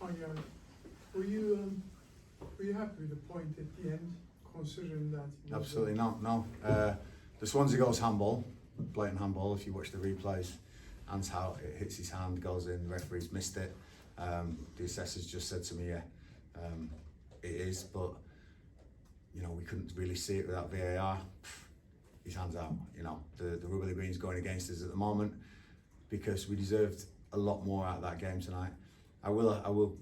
Hi, Gareth. Were you happy with the point at the end, considering that? Absolutely not. No. The Swansea goal's handball, blatant handball. If you watch the replays, hands out, it hits his hand, goes in. The referee's missed it. The assessors just said to me, it is, but we couldn't really see it without VAR. His hand's out. The rugby green's going against us at the moment because we deserved a lot more out of that game tonight. I will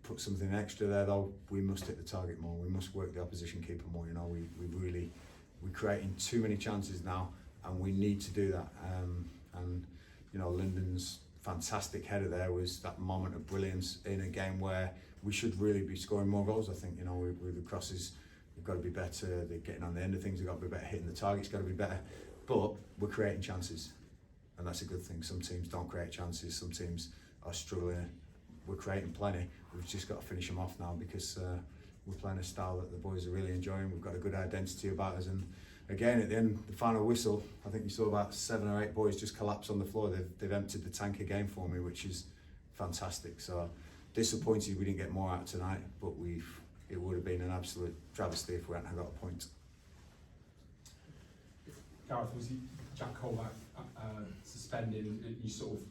put something extra there though. We must hit the target more. We must work the opposition keeper more. We're creating too many chances now, and we need to do that. Lyndon's fantastic header there was that moment of brilliance in a game where we should really be scoring more goals. I think with the crosses, we've got to be better. They're getting on the end of things. We've got to be better. Hitting the target's got to be better. But we're creating chances, and that's a good thing. Some teams don't create chances. Some teams are struggling. We're creating plenty. We've just got to finish them off now because we're playing a style that the boys are really enjoying. We've got a good identity about us, and again at the end, the final whistle, I think you saw about 7 or 8 boys just collapse on the floor. They've emptied the tank again for me, which is fantastic. So disappointed we didn't get more out tonight, but it would have been an absolute travesty if we hadn't got a point. Gareth, was Jack Colback suspended, and you sort of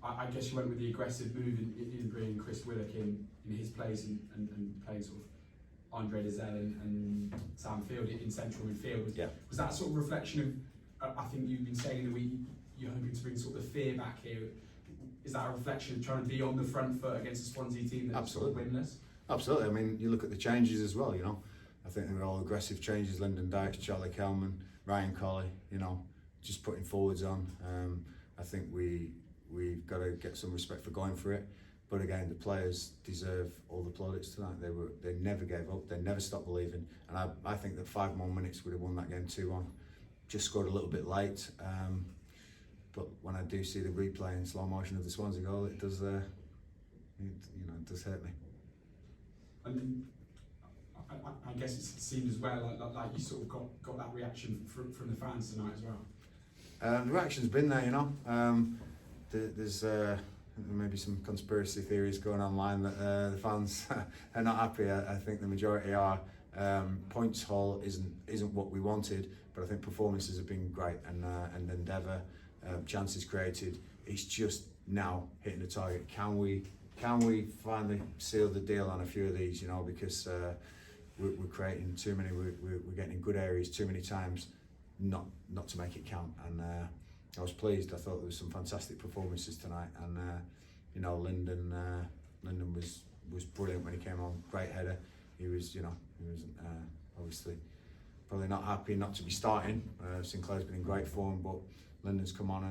I guess you went with the aggressive move in bringing Chris Willock in his place and playing sort of Andre Dezelle and Sam Field in central midfield. Was that sort of reflection of, I think you've been saying that you're hoping to bring sort of the fear back here. Is that a reflection of trying to be on the front foot against a Swansea team that's sort of winless? Absolutely. I mean, you look at the changes as well, I think they were all aggressive changes. Lyndon Dykes, Charlie Kelman, Ryan Colley, just putting forwards on. I think we've got to get some respect for going for it. But again, the players deserve all the plaudits tonight. They never gave up. They never stopped believing. And I think that 5 more minutes would have won that game 2-1. Just scored a little bit late. But when I do see the replay in slow motion of the Swansea goal, it does, it does hurt me. And I guess it seemed as well like you sort of got that reaction from the fans tonight as well. The reaction's been there, There's maybe some conspiracy theories going online that the fans are not happy. I think the majority are. Points haul isn't what we wanted, but I think performances have been great and endeavour, chances created. It's just now hitting the target. Can we finally seal the deal on a few of these? Because we're creating too many. We're getting in good areas too many times, not to make it count. And I was pleased. I thought there was some fantastic performances tonight, and Lyndon was brilliant when he came on. Great header. He was obviously probably not happy not to be starting. Sinclair's been in great form, but Lyndon's come on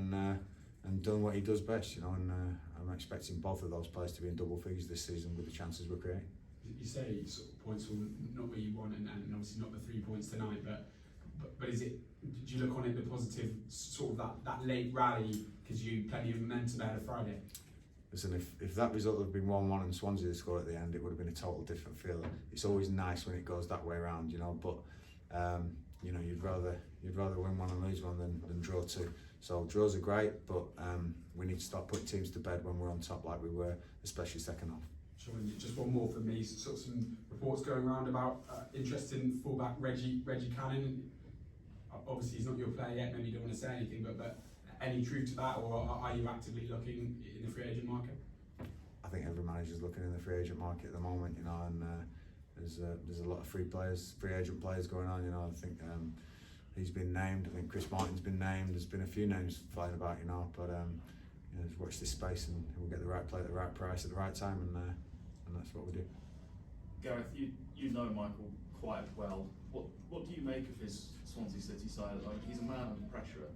and done what he does best. And I'm expecting both of those players to be in double figures this season with the chances we're creating. You say sort of points were not where you want, and obviously not the 3 points tonight, but is it? Did you look on it the positive, sort of that late rally, because you plenty of momentum ahead of Friday? Listen, if that result had been 1-1 and Swansea had scored at the end, it would have been a total different feeling. It's always nice when it goes that way around, but you'd rather win one and lose one than draw 2. So draws are great, but we need to start putting teams to bed when we're on top like we were, especially second half. Sure, and just one more from me. Sort of some reports going around about interest in fullback Reggie Cannon. Obviously, he's not your player yet. Maybe you don't want to say anything, but any truth to that, or are you actively looking in the free agent market? I think every manager's looking in the free agent market at the moment, and there's a lot of free agent players going on. I think he's been named. I think Chris Martin's been named. There's been a few names flying about, but just watch this space and we'll get the right player at the right price at the right time, and that's what we do. Gareth, you know Michael quite well. What do you make of his Swansea City side? He's a man under pressure.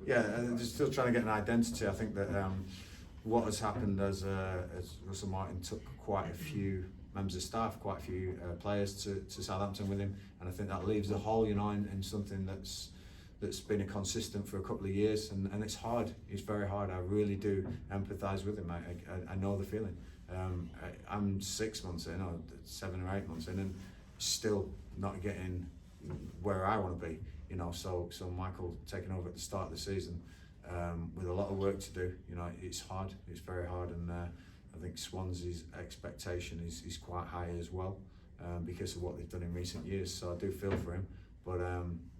Yeah, they're still trying to get an identity. I think that what has happened as Russell Martin took quite a few members of staff, quite a few players to Southampton with him, and I think that leaves a hole, in something that's been a consistent for a couple of years, and it's hard. It's very hard. I really do empathise with him. I know the feeling. I'm 6 months in, or 7 or 8 months in, and still not getting where I want to be. So Michael taking over at the start of the season with a lot of work to do. It's hard. It's very hard, and I think think Swansea's expectation is quite high as well, because of what they've done in recent years. So I do feel for him, but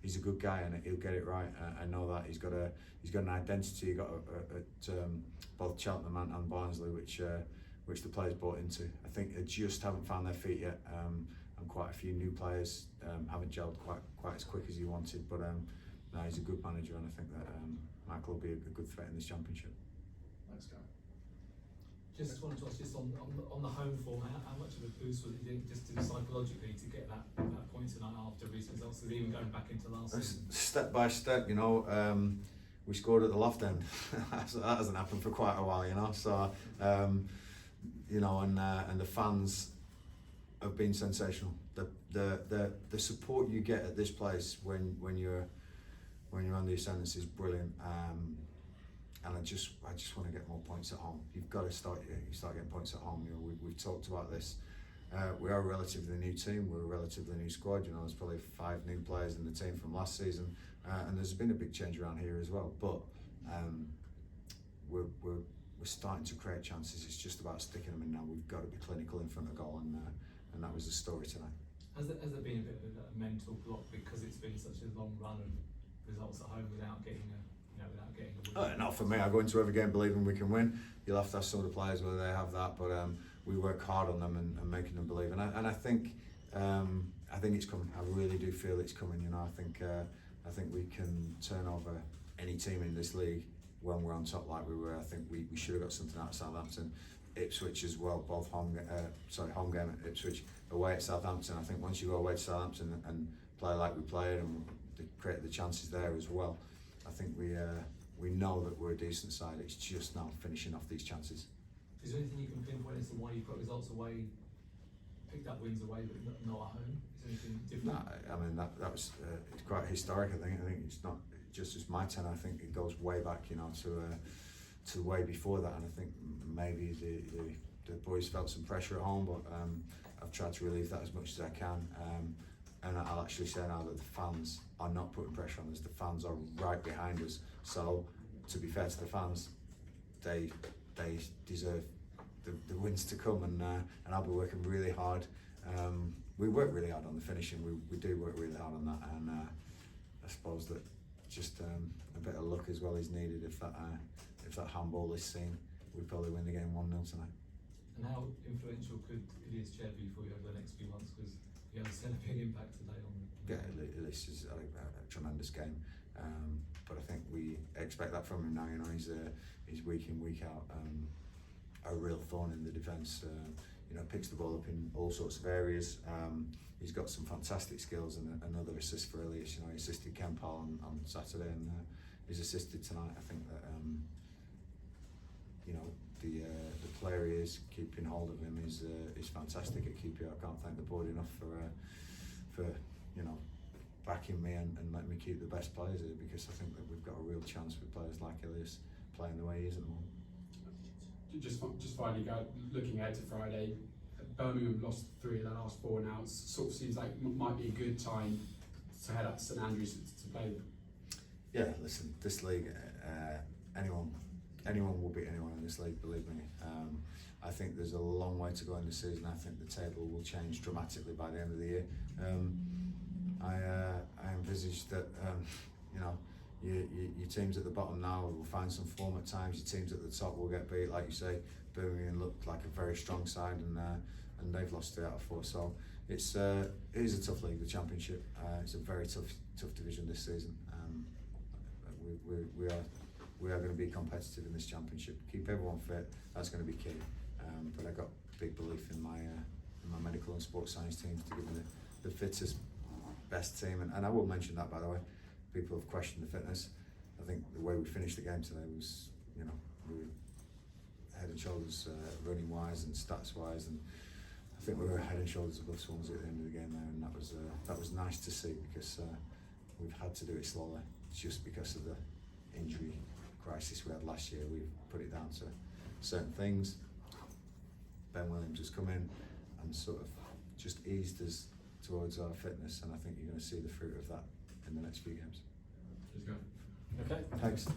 he's a good guy and he'll get it right. I know that he's got an identity. He got at both Cheltenham and Barnsley, which the players bought into. I think they just haven't found their feet yet, and quite a few new players haven't gelled quite as quick as he wanted. But no, he's a good manager, and I think that Michael will be a good threat in this championship. Thanks, Gareth. Just wanted to ask, just on the home form, how much of a boost was it just psychologically to get that point tonight after recent results, and even going back into last season? Step by step, you know. We scored at the Loft End. That hasn't happened for quite a while, you know. So, you know, and the fans have been sensational. The support you get at this place when you're on the ascendance is brilliant. And I just want to get more points at home. You've got to start getting points at home. You know, we've talked about this. We are a relatively new team. We're a relatively new squad. You know, there's probably 5 new players in the team from last season, and there's been a big change around here as well. But we're starting to create chances. It's just about sticking them in now. We've got to be clinical in front of goal, and that was the story tonight. Has there been a bit of a mental block because it's been such a long run of results at home without getting a win? Not for me. I go into every game believing we can win. You'll have to ask some of the players whether they have that, but we work hard on them and making them believe. And I think it's coming. I really do feel it's coming. You know, I think we can turn over any team in this league when we're on top like we were. I think we should have got something out of Southampton. Ipswich as well, both home game at Ipswich, away at Southampton. I think once you go away to Southampton and play like we played and create the chances there as well, I think we know that we're a decent side. It's just now finishing off these chances. Is there anything you can pinpoint as to why you've got results away, picked up wins away, but not at home? Is there anything different? No, I mean that was it's quite historic. I think it's not just as my tenure. I think it goes way back, you know, to way before that. And I think maybe the boys felt some pressure at home, but I've tried to relieve that as much as I can. And I'll actually say now that the fans are not putting pressure on us. The fans are right behind us. So, to be fair to the fans, they deserve the wins to come, and I'll be working really hard. We work really hard on the finishing. We do work really hard on that, and I suppose that just a bit of luck as well is needed. If that handball is seen, we'd probably win the game 1-0 tonight. And how influential could Ilias Chair be for you over the next few months? Because he has had a big impact today on. Yeah, Ilias is a tremendous game, but I think we expect that from him now. You know, he's week in, week out, a real thorn in the defence. You know, picks the ball up in all sorts of areas. He's got some fantastic skills, and another assist for Ilias. You know, he assisted Kempal on Saturday, and he's assisted tonight. I think that you know, the player he is, keeping hold of him is fantastic at QPR. I can't thank the board enough for you know, backing me and letting me keep the best players here, because I think that we've got a real chance with players like Ilias playing the way he is at the moment. Just finally, looking ahead to Friday, Birmingham lost 3 of their last 4 now. It sort of seems like might be a good time to head up to St Andrews to play them. Yeah, listen, this league, anyone will beat anyone in this league, believe me. I think there's a long way to go in the season. I think the table will change dramatically by the end of the year. I envisage that you know, your teams at the bottom now will find some form at times. Your teams at the top will get beat, like you say. Birmingham looked like a very strong side, and they've lost 3 out of 4. So it is a tough league, the Championship. It's a very tough division this season. We are going to be competitive in this Championship. Keep everyone fit. That's going to be key. But I got big belief in my medical and sports science teams to give me the fittest, best team. And I will mention that, by the way. People have questioned the fitness. I think the way we finished the game today was, you know, we were head and shoulders running wise and stats wise, and I think we were head and shoulders above Swansea at the end of the game there, and that was nice to see, because we've had to do it slowly just because of the injury crisis we had last year. We've put it down to certain things. Ben Williams has come in and sort of just eased us towards our fitness, and I think you're going to see the fruit of that in the next few games. Let's go. Okay. Thanks.